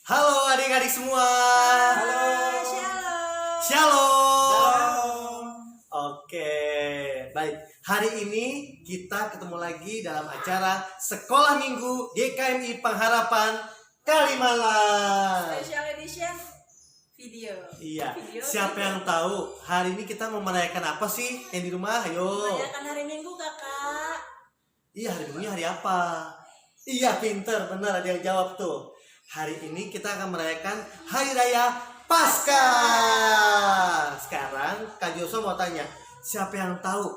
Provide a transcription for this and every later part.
Halo adik-adik semua. Halo. Shalom. Shalom. Oke, baik. Hari ini kita ketemu lagi dalam acara Sekolah Minggu GKMI Pengharapan Kalimalang. Special edition video. Iya. Video Siapa video. yang tahu hari ini kita mau merayakan apa sih yang di rumah? Ayo. Merayakan hari Minggu, Kakak. Iya, hari Minggu hari apa? Iya, pinter, benar ada yang jawab tuh. Hari ini kita akan merayakan Hari Raya Paskah. Sekarang Kak Joso mau tanya, siapa yang tahu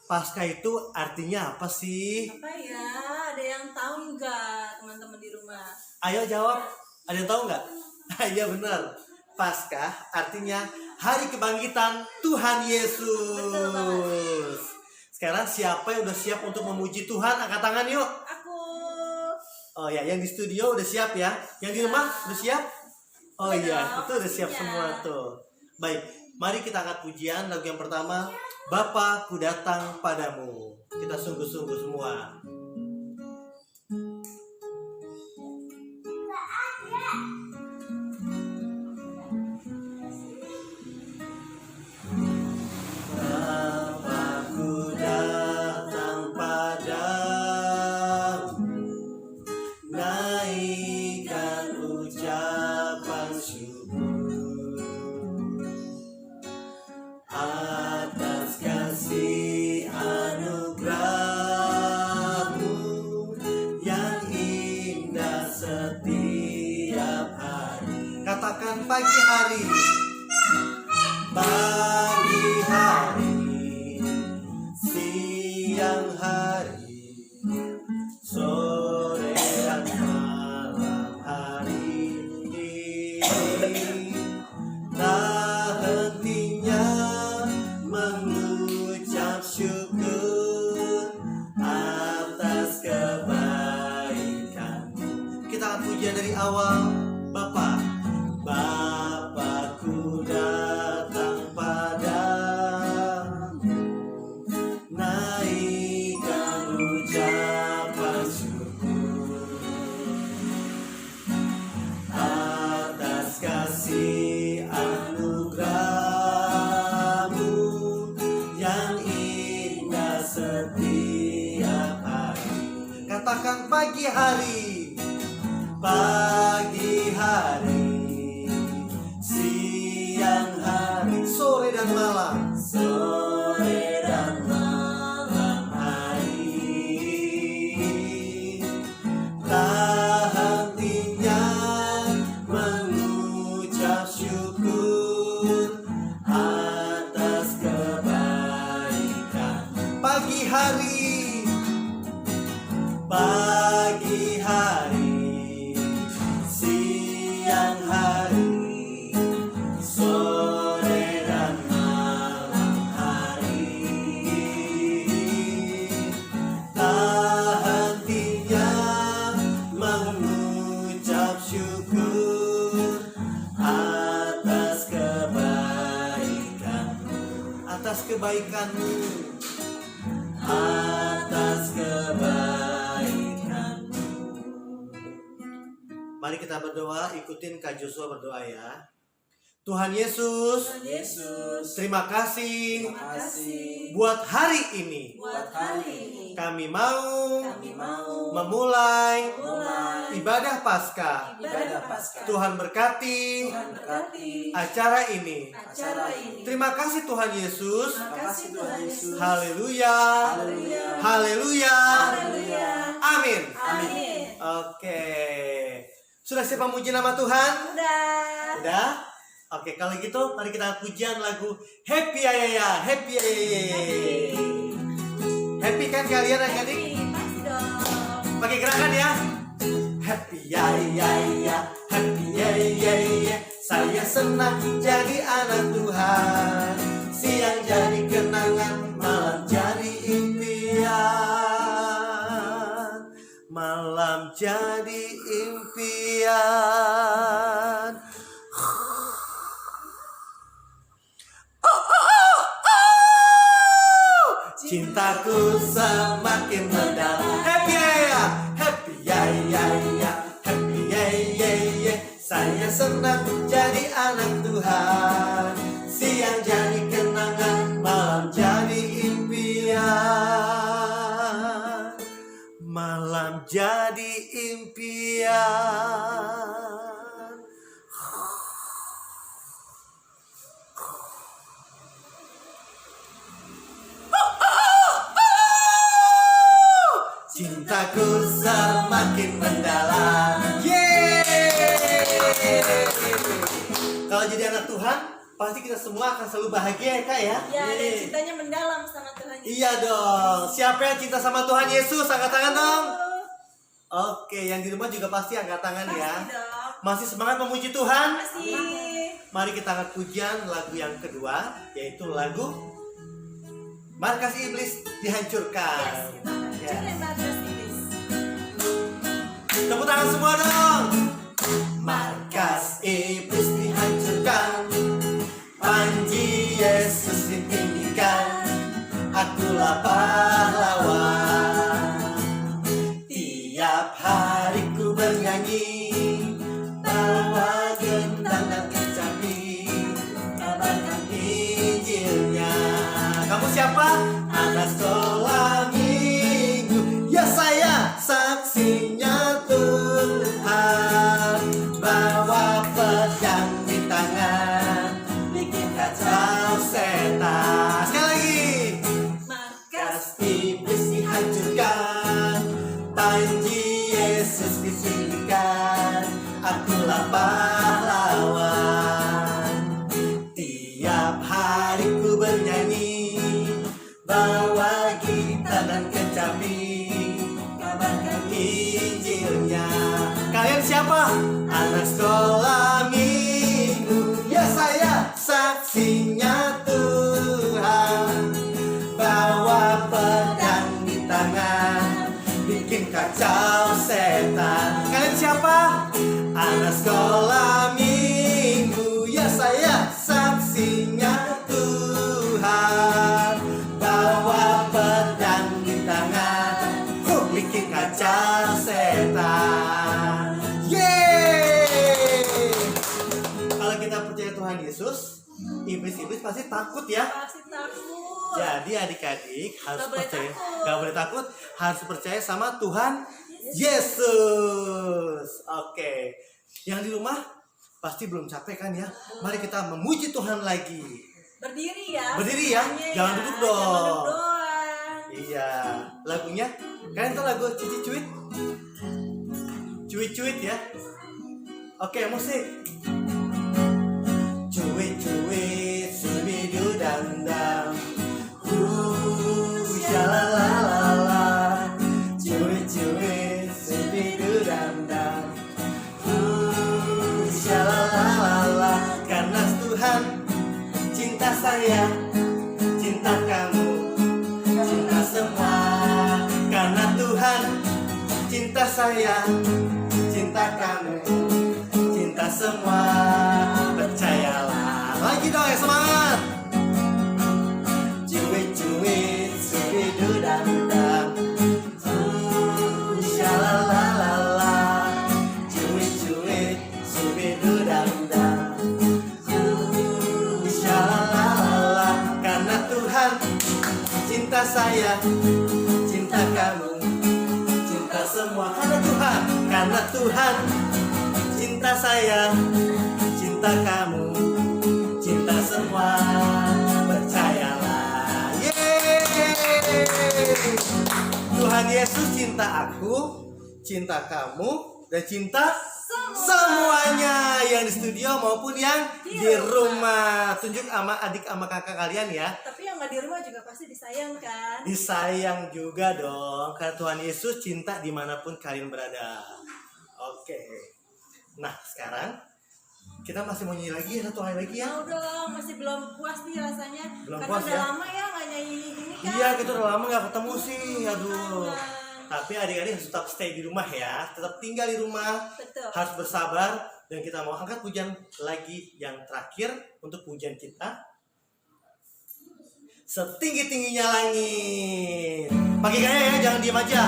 Paskah itu artinya apa sih? Apa ya? Ada yang tahu nggak, teman-teman di rumah? Ayo jawab. Ada yang tahu nggak? Iya benar. Paskah artinya Hari Kebangkitan Tuhan Yesus. Betul banget. Sekarang siapa yang udah siap untuk memuji Tuhan? Angkat tangan yuk. Aku. Oh ya, yang di studio udah siap ya? Yang di rumah udah siap? Oh Udah iya, dong, itu udah siap pastinya. semua tuh. Baik, mari kita angkat pujian. Lagu yang pertama, Bapa ku datang padamu. Kita sungguh-sungguh semua. Bapa ku datang padamu, naikkan ucapan syukur atas kasih anugerah-Mu yang indah setiap hari. Katakan pagi hari, pagi hari, siang hari, sore dan malam hari, tak hentinya mengucap syukur atas kebaikan. Kita akan pujian dari awal. Bapakku datang padamu, naikkan ucapan syukur atas kasih anugerah-Mu yang indah setiap hari. Katakan pagi hari, pagi hari, siang hari, sore dan malam, sore dan malam hari, tak hentinya mengucap syukur atas kebaikan. Pagi hari, pagi hari, siang hari, sore dan malam hari, tak hentinya mengucap syukur atas kebaikan-Mu, atas kebaikan-Mu, atas kebaikan-Mu. Mari kita berdoa, ikutin Kak Joshua berdoa ya. Tuhan Yesus, Tuhan Yesus. terima kasih Terima kasih buat hari ini. buat hari ini. Kami mau Kami mau memulai mulai ibadah Paskah. ibadah Paskah. Tuhan berkati Tuhan berkati acara ini. acara ini. Terima kasih Tuhan Yesus. Terima kasih Tuhan Yesus. Haleluya. Haleluya. Haleluya. Haleluya. Amin. Amin. Oke. Sudah siap memuji nama Tuhan? Udah. Udah? Oke, kalau gitu mari kita pujian lagu Happy ya ya ya, Happy ya ya ya ya. Happy kan kalian adik-adik? Pasti dong. Pakai gerakan ya. Happy ya ya ya, happy ya ya ya. Saya senang jadi anak Tuhan. Siang jadi kenangan, malam jadi impian. Malam jadi impian. Cintaku semakin mendalam. Happy ya ya, happy ya ya ya, happy ya ya ya. senang jadi anak Tuhan. Siang jadi kenangan, malam jadi impian. Malam jadi impian. Cintaku semakin mendalam. Yeay. Kalau jadi anak Tuhan, pasti kita semua akan selalu bahagia ya Kak ya. Ya, dan Yeay. cintanya mendalam sama Tuhan Yesus. Iya dong. Siapa yang cinta sama Tuhan Yesus? Angkat tangan dong. Oke, yang di rumah juga pasti angkat tangan ya. Pasti dong. Masih semangat memuji Tuhan? Masih. Mari kita angkat pujian lagu yang kedua, yaitu lagu Markas Iblis Dihancurkan. Yes, kita akan hancurin markas iblis. Tepuk tangan semua dong. Markas iblis dihancurkan, panji Yesus ditinggikan, akulah pahlawan. Tiap hari ku bernyanyi, bawa gentang dan kecapi, kabarkan Injilnya. Kamu siapa? Anak sekolah minggu. Ya saya saksinya Tuhan, bawa pedang di tangan, bikin kacau setan. Sekali lagi. Markas Markas iblis dihancurkan, panji Yesus ditinggikan, akulah pahlawan. Tiap hari ku bernyanyi, bawa gitar dan kecapi, kabarkan Injilnya. Kalian siapa? Anak sekolah minggu. Ya saya saksinya Tuhan, bawa pedang di tangan, bikin kacau setan. Kalian siapa? Anak sekolah minggu. Ya saya saksinya Tuhan, bawa pedang di tangan, bikin kacau setan. Yeay! Kalau kita percaya Tuhan Yesus, iblis-iblis pasti takut ya. pasti takut. Jadi adik-adik harus Gak boleh percaya, takut. gak boleh takut, harus percaya sama Tuhan Yesus. Oke, yang di rumah pasti belum capek kan ya? Mari kita memuji Tuhan lagi. Berdiri ya. Berdiri ya, semuanya jangan ya. duduk dong. Jangan duduk doang. Iya, lagunya kalian tahu lagu Cici Cuit? Cuit-cuit ya. Oke, musik. Cuit-cuit, subidu dandang, shalalala. Cuit-cuit, subidu dandang, shalalala. Karena Tuhan cinta saya, cinta kamu, cinta semua. Karena Tuhan cinta saya, cinta kamu, cinta semua. Percayalah. Lagi dong ya, semangat. Cuit-cuit, subidu dandang, shalalala. Cuit-cuit, subidu dandang, shalalala. Karena Tuhan cinta saya, cinta kamu, cinta semua. Karena Tuhan cinta saya, cinta kamu, cinta semua. Percayalah. Yeay! Tuhan Yesus cinta aku, cinta kamu, dan cinta semuanya yang di studio maupun yang di rumah. Tunjuk sama adik sama kakak kalian ya. Tapi yang nggak di rumah juga pasti disayangkan. Disayang juga dong, karena Tuhan Yesus cinta dimanapun kalian berada. Oke. Nah sekarang kita masih mau nyanyi lagi satu hari lagi ya. Mau dong, masih belum puas nih rasanya. Belum Karena puas udah ya? lama ya nggak nyanyi ini kan. Iya, kita udah lama gak ketemu sih. Aduh. Kangen. Tapi adik-adik harus tetap stay di rumah ya, tetap tinggal di rumah. Betul. Harus bersabar. Dan kita mau angkat pujian lagi yang terakhir untuk pujian kita. Setinggi-tingginya langit. Pakai gaya ya, jangan diam aja.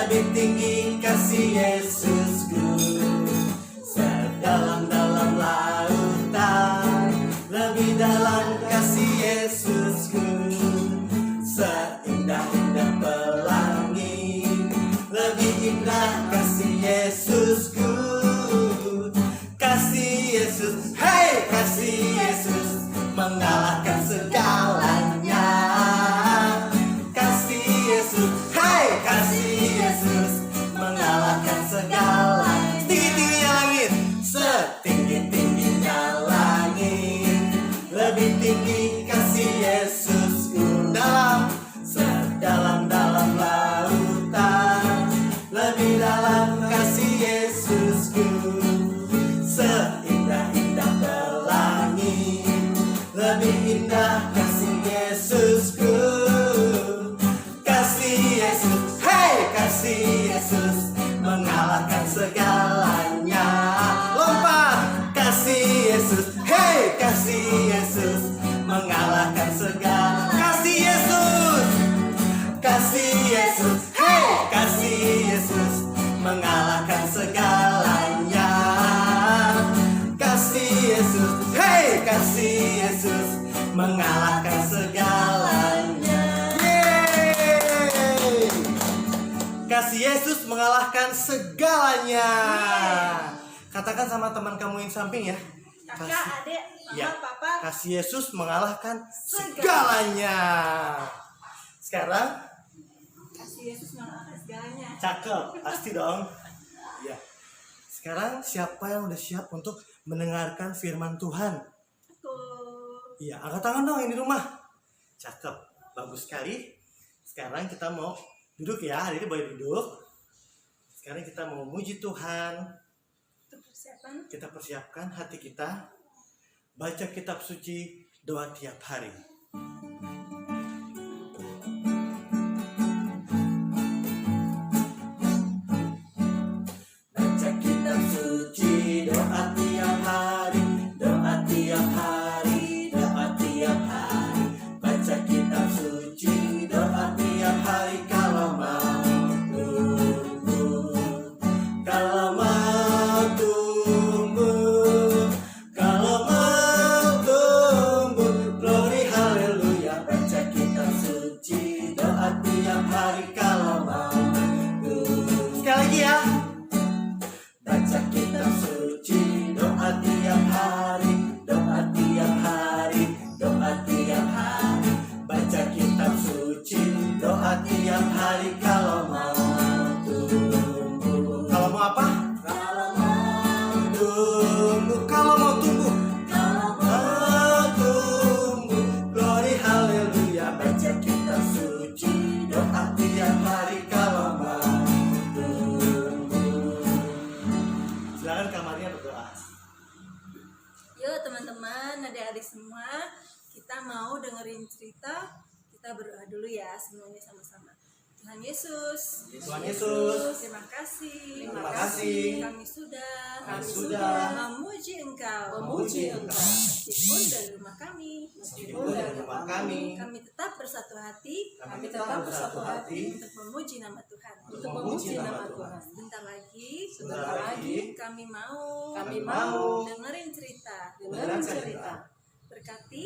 lebih tinggi kasih Yesusku. Sedalam-dalam lautan, lebih dalam kasih Yesusku. Seindah-indah pelangi, lebih indah kasih Yesusku. Kasih Yesus, hey kasih Yesus, mengalahkan segalanya. Kasih Yesus, hey kasih Yesus, mengalahkan segalanya. Setinggi-tingginya langit, setinggi-tingginya langit, lebih tinggi kasih Yesusku. Sedalam-dalam lautan, lebih dalam kasih Yesusku. Seindah-indah pelangi, lebih indah kasih Yesusku. Kasih Yesus, hey kasih Yesus, mengalahkan segalanya. Lompat, kasih Yesus, hey kasih Yesus, mengalahkan segala. Kasih Yesus, kasih Yesus, hey kasih Yesus, mengalahkan segalanya. Kasih Yesus, hey kasih Yesus, mengalahkan segalanya. Yeay! Kasih Yesus mengalahkan segalanya. Katakan sama teman kamu yang samping ya. Kakak, adik, mama, Ya. papa. Kasih Yesus mengalahkan segalanya. Sekarang Kasih Yesus mengalahkan segalanya. cakep, pasti dong. Ya. Sekarang siapa yang udah siap untuk mendengarkan firman Tuhan? Aku. Iya, angkat tangan dong yang di rumah. Cakep, bagus sekali. Sekarang kita mau duduk ya, hari ini boleh duduk. Sekarang kita mau memuji Tuhan. Untuk persiapan. Kita persiapkan hati kita. Baca kitab suci, doa tiap hari. Baca kitab suci, doa tiap hari, doa tiap hari, doa tiap hari. Baca kitab suci, doa tiap hari kalau mau tumbuh. Kalau mau tumbuh, kalau mau tumbuh, glory haleluya. Baca kitab suci, doa tiap hari kalau mau tumbuh. Sekali lagi ya. Baca kitab suci, doa tiap hari, doa tiap hari, doa tiap hari. Baca kitab suci, doa tiap hari kalau mau tumbuh. Kalau mau apa? Kalau mau tumbuh. Kalau mau tumbuh. Kalau mau tumbuh. Glory haleluya. Baca kitab suci, doa tiap hari kalau mau tumbuh. Silakan kamarnya berdoa. Yuk teman-teman, adik-adik semua, kita mau dengerin cerita. Kita berdoa dulu ya semuanya sama-sama. Tuhan Yesus, Tuhan Yesus, terima kasih. terima kasih. Kami sudah memuji Engkau. Memuji Engkau. Meskipun dari rumah kami, Meskipun dari rumah kami tetap bersatu hati tetap bersatu hati untuk memuji nama Tuhan. untuk memuji nama Tuhan. Sebentar lagi, Sebentar lagi kami mau dengerin cerita. dengerin cerita. Berkati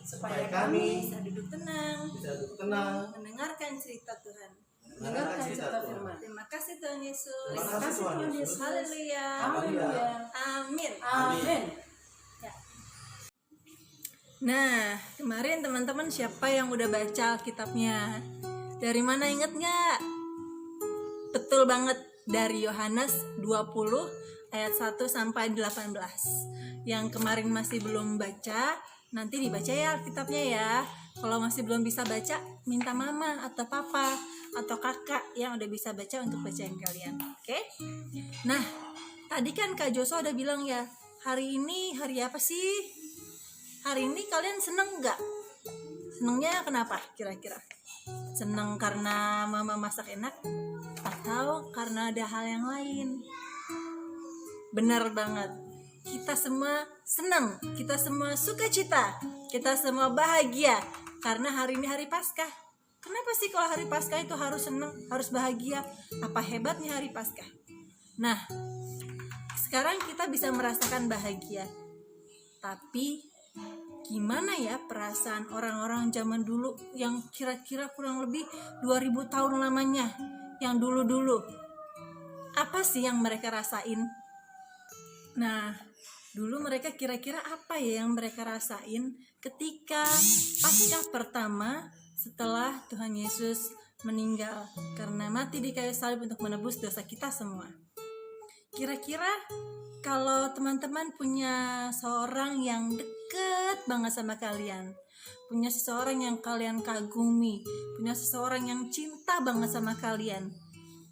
supaya kami bisa duduk tenang, Bisa duduk tenang, mendengarkan cerita Tuhan. mendengarkan cerita Tuhan. Terima kasih Tuhan Yesus. Terima kasih Tuhan Yesus. Haleluya. Haleluya. Amin. Amin. Ya. Nah, kemarin teman-teman siapa yang udah baca Alkitabnya? Dari mana, inget nggak? Betul banget, dari Yohanes 20 ayat 1 sampai 18. Yang kemarin masih belum baca, nanti dibaca ya Alkitabnya ya. Kalau masih belum bisa baca, minta mama atau papa atau kakak yang udah bisa baca untuk bacain kalian. Oke? Nah, tadi kan Kak Joso udah bilang ya, hari ini hari apa sih? Hari ini kalian seneng nggak? Senengnya kenapa kira-kira? Seneng karena mama masak enak? Atau karena ada hal yang lain? Benar banget. Kita semua senang, kita semua sukacita, kita semua bahagia karena hari ini hari Paskah. Kenapa sih kalau hari Paskah itu harus senang, harus bahagia? Apa hebatnya hari Paskah? Nah, sekarang kita bisa merasakan bahagia. Tapi gimana ya perasaan orang-orang zaman dulu yang kira-kira kurang lebih 2000 tahun lamanya, yang dulu-dulu? Apa sih yang mereka rasain? Nah, dulu mereka kira-kira apa ya yang mereka rasain ketika Paskah pertama setelah Tuhan Yesus meninggal karena mati di kayu salib untuk menebus dosa kita semua. Kira-kira kalau teman-teman punya seorang yang deket banget sama kalian, punya seseorang yang kalian kagumi, punya seseorang yang cinta banget sama kalian,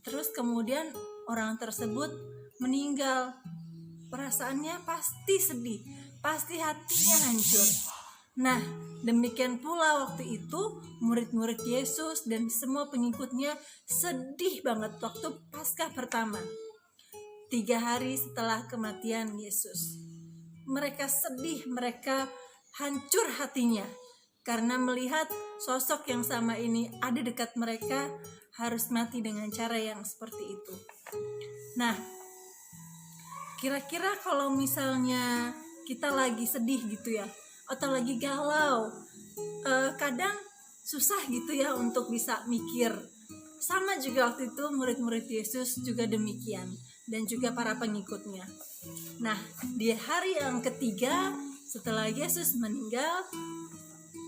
terus kemudian orang tersebut meninggal, perasaannya pasti sedih, pasti hatinya hancur. Nah, demikian pula waktu itu murid-murid Yesus dan semua pengikutnya sedih banget waktu Paskah pertama, 3 hari setelah kematian Yesus. Mereka sedih, mereka hancur hatinya karena melihat sosok yang sama ini ada dekat mereka harus mati dengan cara yang seperti itu. Nah, kira-kira kalau misalnya kita lagi sedih gitu ya, atau lagi galau, kadang susah gitu ya untuk bisa mikir. Sama juga waktu itu murid-murid Yesus juga demikian, dan juga para pengikutnya. Nah, di hari yang ketiga setelah Yesus meninggal,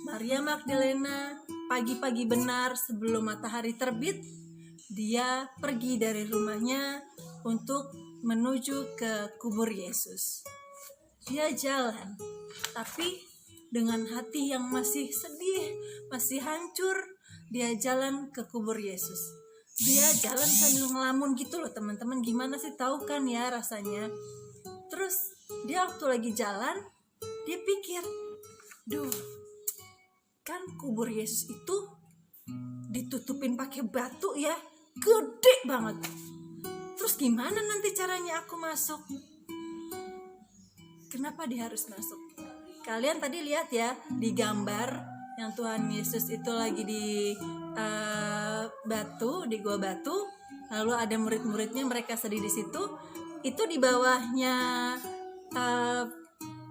Maria Magdalena pagi-pagi benar sebelum matahari terbit, dia pergi dari rumahnya untuk menuju ke kubur Yesus. Dia jalan, tapi dengan hati yang masih sedih, masih hancur, dia jalan ke kubur Yesus. Dia jalan sambil ngelamun gitu loh teman-teman. Gimana sih, tahu kan ya rasanya. Terus dia waktu lagi jalan, dia pikir, duh, kan kubur Yesus itu ditutupin pakai batu ya, gede banget. Terus gimana nanti caranya aku masuk? Kenapa dia harus masuk? Kalian tadi lihat ya di gambar yang Tuhan Yesus itu lagi di batu, di gua batu. Lalu ada murid-muridnya, mereka sedih di situ. Itu di bawahnya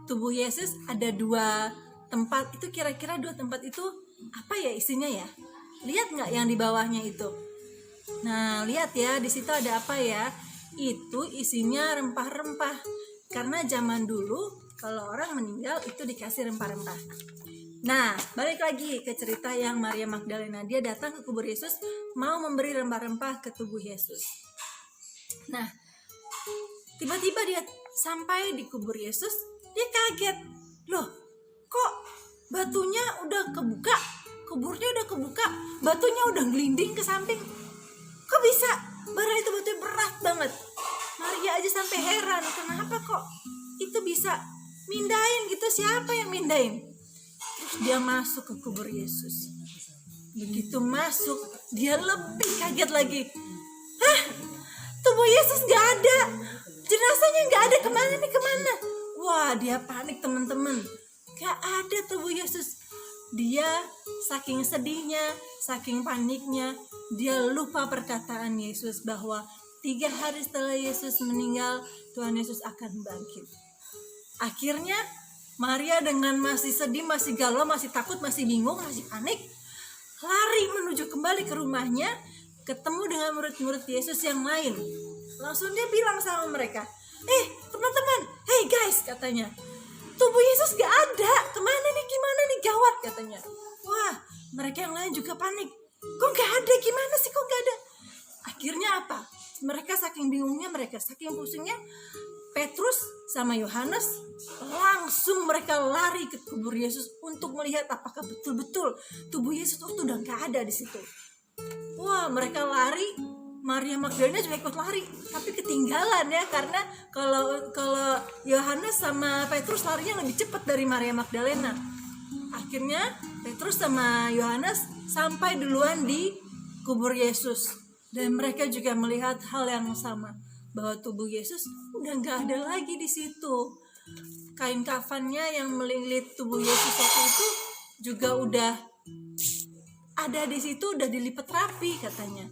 tubuh Yesus ada 2 tempat. Itu kira-kira 2 tempat itu apa ya isinya ya? Lihat nggak yang di bawahnya itu? Nah, lihat ya, di situ ada apa ya? Itu isinya rempah-rempah. Karena zaman dulu kalau orang meninggal itu dikasih rempah-rempah. Nah, balik lagi ke cerita yang Maria Magdalena. Dia datang ke kubur Yesus, mau memberi rempah-rempah ke tubuh Yesus. Nah, tiba-tiba dia sampai di kubur Yesus, dia kaget. Loh, kok batunya udah kebuka? Kuburnya udah kebuka, batunya udah gelinding ke samping. Kok bisa? Padahal itu batunya berat banget. Maria aja sampai heran, kenapa kok itu bisa mindahin gitu, siapa yang mindahin? Terus dia masuk ke kubur Yesus. Begitu masuk, dia lebih kaget lagi. Hah? Tubuh Yesus gak ada, jenazahnya gak ada, kemana nih, kemana? Wah, dia panik teman-teman. Gak ada tubuh Yesus. Dia saking sedihnya, saking paniknya, dia lupa perkataan Yesus bahwa 3 hari setelah Yesus meninggal, Tuhan Yesus akan bangkit. Akhirnya Maria dengan masih sedih, masih galau, masih takut, masih bingung, masih panik, lari menuju kembali ke rumahnya, ketemu dengan murid-murid Yesus yang lain. Langsung dia bilang sama mereka, teman-teman, hey guys, katanya, tubuh Yesus gak ada, kemana nih, gimana nih, gawat, katanya. Wah, mereka yang lain juga panik, kok gak ada, gimana sih kok gak ada? Akhirnya apa? Mereka saking bingungnya, mereka saking pusingnya, Petrus sama Yohanes langsung mereka lari ke kubur Yesus untuk melihat apakah betul-betul tubuh Yesus itu udah gak ada di situ. Wah, mereka lari, Maria Magdalena juga ikut lari, tapi ketinggalan ya, karena kalau Yohanes sama Petrus larinya lebih cepat dari Maria Magdalena. Akhirnya Petrus sama Yohanes sampai duluan di kubur Yesus, dan mereka juga melihat hal yang sama, bahwa tubuh Yesus udah gak ada lagi di situ. Kain kafannya yang melilit tubuh Yesus waktu itu juga udah ada di situ udah dilipat rapi katanya.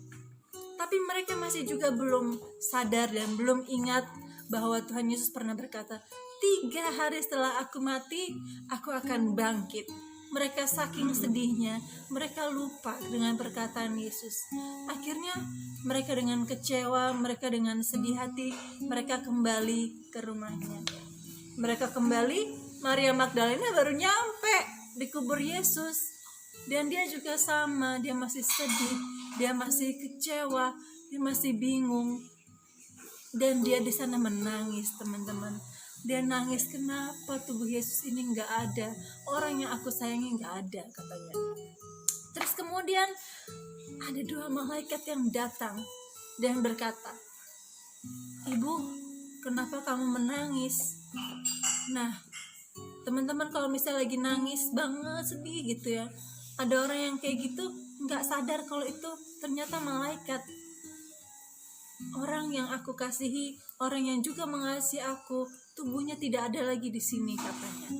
Tapi mereka masih juga belum sadar dan belum ingat bahwa Tuhan Yesus pernah berkata, 3 hari setelah aku mati, aku akan bangkit. Mereka saking sedihnya, mereka lupa dengan perkataan Yesus. Akhirnya mereka dengan kecewa, mereka dengan sedih hati, mereka kembali ke rumahnya. Mereka kembali, Maria Magdalena baru nyampe di kubur Yesus. Dan dia juga sama, dia masih sedih, dia masih kecewa, dia masih bingung. Dan dia di sana menangis, teman-teman. Dia nangis, kenapa tubuh Yesus ini nggak ada, orang yang aku sayangi nggak ada, katanya. Terus kemudian ada 2 malaikat yang datang dan berkata, "Ibu, kenapa kamu menangis?" Nah, teman-teman, kalau misalnya lagi nangis banget, sedih gitu ya, ada orang yang kayak gitu nggak sadar kalau itu ternyata malaikat. Orang yang aku kasihi, orang yang juga mengasihi aku, tubuhnya tidak ada lagi di sini, katanya.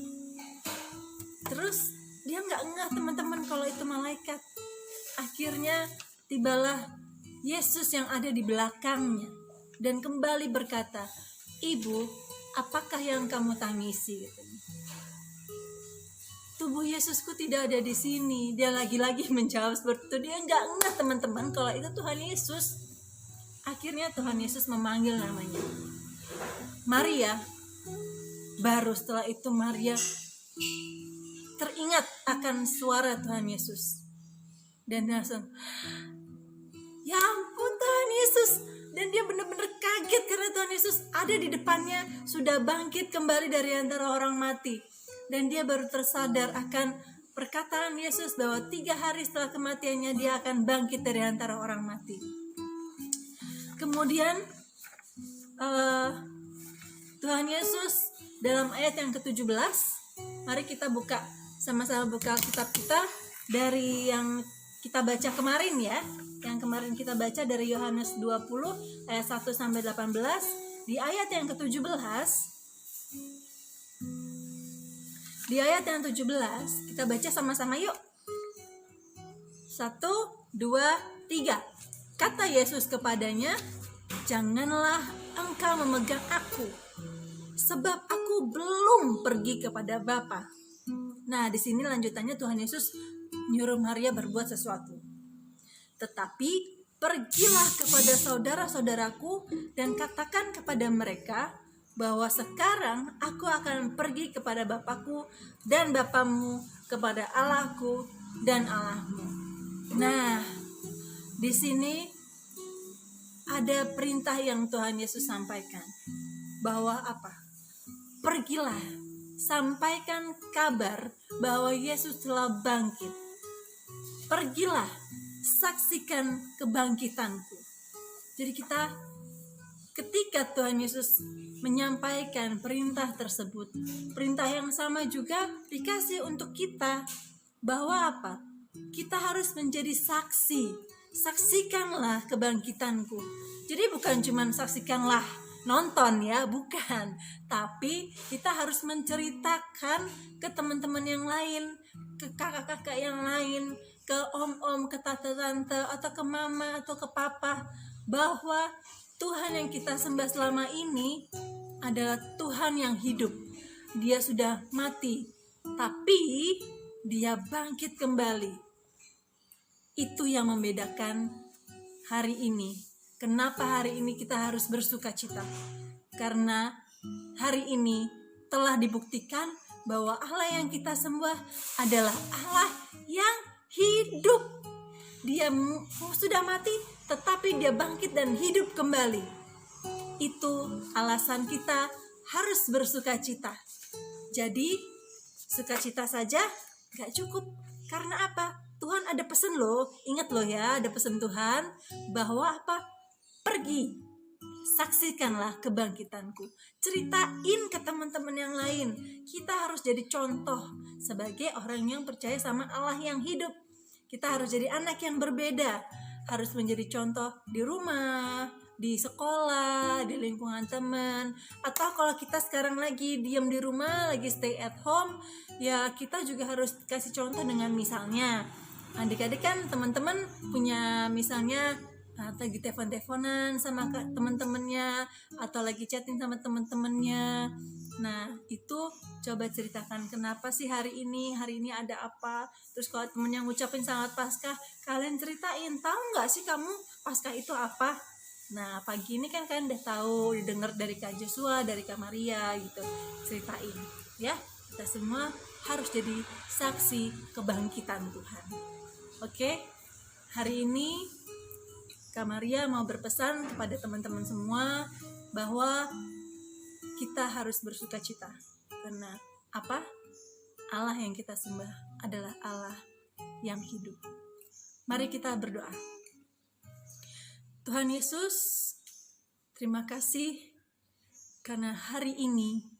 Terus dia nggak ngeh, teman-teman, kalau itu malaikat. Akhirnya tibalah Yesus yang ada di belakangnya dan kembali berkata, "Ibu, apakah yang kamu tangisi?" Katanya. Tubuh Yesusku tidak ada di sini. Dia lagi-lagi menjawab seperti itu. Dia nggak ngeh, teman-teman, kalau itu Tuhan Yesus. Akhirnya Tuhan Yesus memanggil namanya, Maria. Baru setelah itu Maria teringat akan suara Tuhan Yesus. Dan langsung, ya ampun, Tuhan Yesus. Dan dia benar-benar kaget karena Tuhan Yesus ada di depannya, sudah bangkit kembali dari antara orang mati. Dan dia baru tersadar akan perkataan Yesus bahwa 3 hari setelah kematiannya dia akan bangkit dari antara orang mati. Kemudian Tuhan Yesus dalam ayat yang ke-17, mari kita buka, sama-sama buka kitab kita dari yang kita baca kemarin ya. Yang kemarin kita baca dari Yohanes 20 ayat 1 sampai 18. Di ayat yang ke-17, di ayat yang 17 kita baca sama-sama yuk. 1, 2, 3. Kata Yesus kepadanya, "Janganlah engkau memegang aku, sebab aku belum pergi kepada Bapa." Nah, di sini lanjutannya Tuhan Yesus nyuruh Maria berbuat sesuatu. "Tetapi pergilah kepada saudara-saudaraku dan katakan kepada mereka bahwa sekarang aku akan pergi kepada Bapakku dan Bapamu, kepada Allahku dan Allahmu." Nah, di sini ada perintah yang Tuhan Yesus sampaikan, bahwa apa? Pergilah, sampaikan kabar bahwa Yesus telah bangkit. Pergilah, saksikan kebangkitanku. Jadi ketika Tuhan Yesus menyampaikan perintah tersebut, perintah yang sama juga dikasih untuk kita, bahwa apa? Kita harus menjadi saksi. Saksikanlah kebangkitanku. Jadi bukan cuma saksikanlah nonton ya, bukan. Tapi kita harus menceritakan ke teman-teman yang lain, ke kakak-kakak yang lain, ke om-om, ke tante-tante, atau ke mama, atau ke papa, bahwa Tuhan yang kita sembah selama ini adalah Tuhan yang hidup. Dia sudah mati, tapi dia bangkit kembali. Itu yang membedakan hari ini. Kenapa hari ini kita harus bersuka cita? Karena hari ini telah dibuktikan bahwa Allah yang kita sembah adalah Allah yang hidup. Dia sudah mati, tetapi dia bangkit dan hidup kembali. Itu alasan kita harus bersuka cita. Jadi sukacita saja gak cukup. Karena apa? Tuhan ada pesan loh, ingat loh ya, ada pesan Tuhan bahwa apa? Pergi, saksikanlah kebangkitanku. Ceritain ke teman-teman yang lain. Kita harus jadi contoh sebagai orang yang percaya sama Allah yang hidup. Kita harus jadi anak yang berbeda, harus menjadi contoh di rumah, di sekolah, di lingkungan teman. Atau kalau kita sekarang lagi diam di rumah, lagi stay at home, ya kita juga harus kasih contoh dengan misalnya Adik-adik kan teman-teman punya misalnya lagi telepon-teleponan sama teman-temannya atau lagi chatting sama teman-temannya. Nah, itu coba ceritakan kenapa sih hari ini ada apa. Terus kalau temennya ngucapin selamat Paskah, kalian ceritain, tahu nggak sih kamu Paskah itu apa? Nah, pagi ini kan kalian udah tahu, didengar dari Kak Joshua, dari Kak Maria gitu, ceritain ya. Kita semua harus jadi saksi kebangkitan Tuhan. Oke, hari ini Kak Maria mau berpesan kepada teman-teman semua bahwa kita harus bersuka cita. Karena apa? Allah yang kita sembah adalah Allah yang hidup. Mari kita berdoa. Tuhan Yesus, terima kasih karena hari ini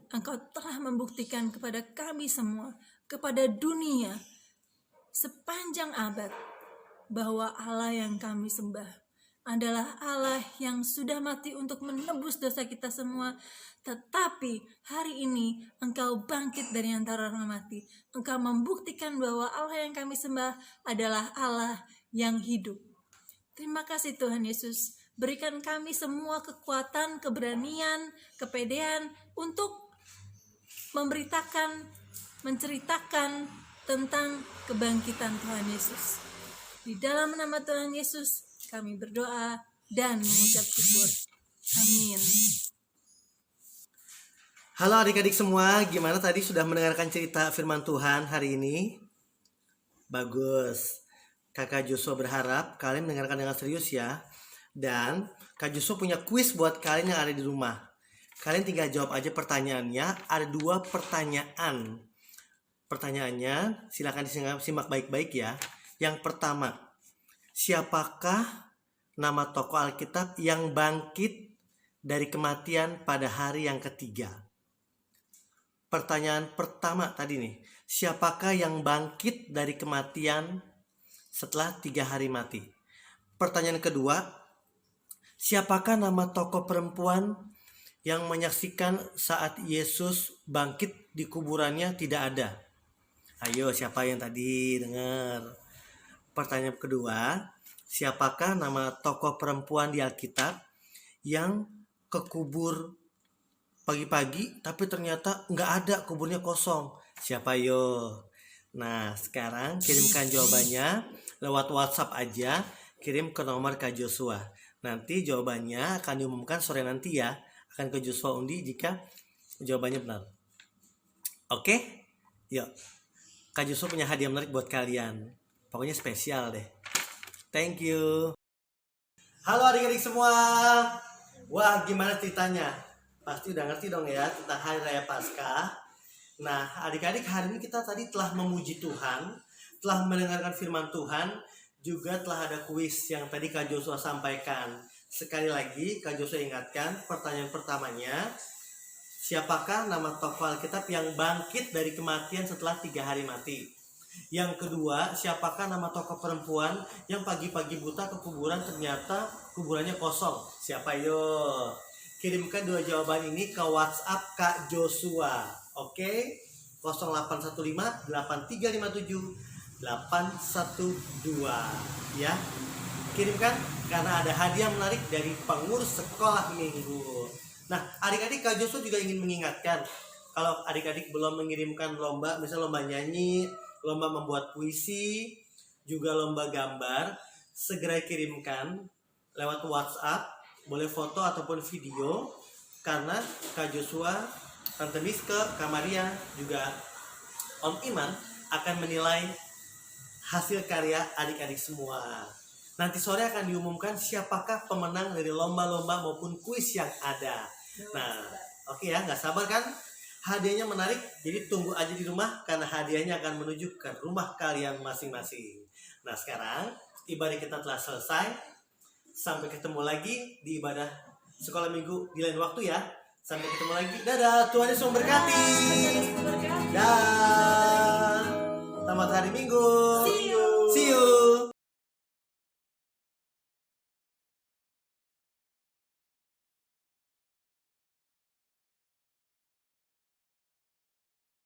Engkau telah membuktikan kepada kami semua, kepada dunia sepanjang abad, bahwa Allah yang kami sembah adalah Allah yang sudah mati untuk menebus dosa kita semua. Tetapi hari ini Engkau bangkit dari antara orang mati. Engkau membuktikan bahwa Allah yang kami sembah adalah Allah yang hidup. Terima kasih Tuhan Yesus. Berikan kami semua kekuatan, keberanian, kepedean untuk memberitakan, menceritakan tentang kebangkitan Tuhan Yesus. Di dalam nama Tuhan Yesus kami berdoa dan mengucap syukur. Amin. Halo adik-adik semua, gimana tadi sudah mendengarkan cerita firman Tuhan hari ini? Bagus. Kakak Joshua berharap kalian mendengarkan dengan serius ya. Dan Kak Joshua punya kuis buat kalian yang ada di rumah. Kalian tinggal jawab aja pertanyaannya. Ada 2 pertanyaan. Pertanyaannya silakan disimak baik-baik ya. Yang pertama, siapakah nama tokoh Alkitab yang bangkit dari kematian pada hari yang ketiga? Pertanyaan pertama tadi nih, siapakah yang bangkit dari kematian setelah 3 hari mati? Pertanyaan kedua, siapakah nama tokoh perempuan yang menyaksikan saat Yesus bangkit di kuburannya tidak ada? Ayo, siapa yang tadi dengar? Pertanyaan kedua, siapakah nama tokoh perempuan di Alkitab yang kekubur pagi-pagi tapi ternyata nggak ada, kuburnya kosong? Siapa yo? Nah, sekarang kirimkan jawabannya lewat WhatsApp aja, kirim ke nomor Kak Joshua. Nanti jawabannya akan diumumkan sore nanti ya, akan ke Joshua undi jika jawabannya benar. Oke? Yuk. Kak Joshua punya hadiah menarik buat kalian. Pokoknya spesial deh. Thank you. Halo adik-adik semua. Wah, gimana ceritanya? Pasti udah ngerti dong ya tentang Hari Raya Paskah. Nah, adik-adik, hari ini kita tadi telah memuji Tuhan, telah mendengarkan firman Tuhan, juga telah ada kuis yang tadi Kak Joshua sampaikan. Sekali lagi, Kak Joshua ingatkan pertanyaan pertamanya, siapakah nama tokoh Alkitab yang bangkit dari kematian setelah 3 hari mati? Yang kedua, siapakah nama tokoh perempuan yang pagi-pagi buta ke kuburan ternyata kuburannya kosong? Siapa yo? Kirimkan 2 jawaban ini ke WhatsApp Kak Joshua. Oke? 0815 8357 812 ya. Kirimkan karena ada hadiah menarik dari pengurus sekolah minggu. Nah, adik-adik, Kak Joshua juga ingin mengingatkan, kalau adik-adik belum mengirimkan lomba, misalnya lomba nyanyi, lomba membuat puisi, juga lomba gambar, segera kirimkan lewat WhatsApp, boleh foto ataupun video, karena Kak Joshua, Tante Miske, Kak Maria, juga Om Iman akan menilai hasil karya adik-adik semua. Nanti sore akan diumumkan siapakah pemenang dari lomba-lomba maupun kuis yang ada. Nah, oke ya, nggak sabar kan? Hadiahnya menarik, jadi tunggu aja di rumah karena hadiahnya akan menuju ke rumah kalian masing-masing. Nah, sekarang ibadah kita telah selesai. Sampai ketemu lagi di ibadah sekolah minggu di lain waktu ya. Sampai ketemu lagi. Dadah, Tuhan Yesus memberkati. Dah. Selamat hari Minggu. See you. See you.